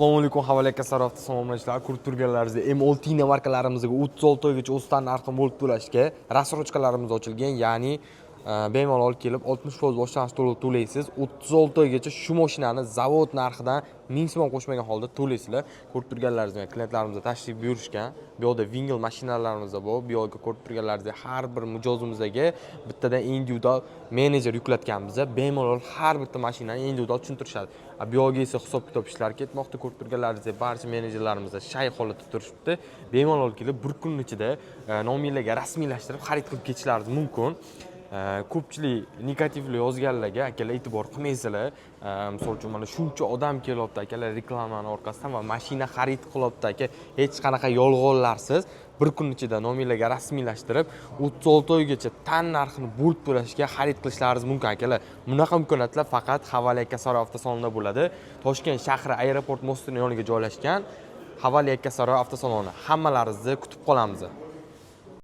Assalomu alaykum, Havale Kasar avtosalonchilar, ko'rib turganlaringizdek M6 markalarimizga 36 oygacha o'stan narxi bo'lib to'lashga rassrochkalarimiz ochilgan, ya'ni bemalol olib kelib 60% boshlang'ich to'lov to'laysiz. 36 oygacha shu mashinani zavod narxidan 1000 so'm qo'shmagan holda to'laysizlar. Ko'rib turganlaringizdek klientlarimiz tashrif buyurishgan. Bu yerda Wingel mashinalarimiz bor. Bu yerga ko'rib turganlaringizdek har bir mijozimizga bittadan individual menejer yuklatganmiz. Bemalol har bitta mashinani individual tushuntirishadi. Bu yerga esa hisob-kitob ishlari ketmoqda. Ko'rib turganlaringizdek barcha menejerlarimiz shay holatda turishibdi. Bemalol kelib bir kun ichida nomerlarga rasmiylashtirib xarid qilib ketishlaringiz mumkin. Ko'pchilik negativli yozganlarga akalar e'tibor qilmaysizlar. Misol uchun mana shuncha odam kelyapti akalar reklamani orqasidan va mashina xarid qilyapti aka. Hech qanaqa yolg'onlarsiz bir kun ichida nomerlarga rasmiylashtirib 36 oygacha tan narxini bo'lib to'lashga xarid qilishlaringiz mumkin akalar. Bunaqa imkoniyatlar faqat Havale Kasar avtosalonida bo'ladi. Toshkent shahri aeroport mostining yoniga joylashgan Havale Kasar avtosaloni. Hammalaringizni kutib qolamiz.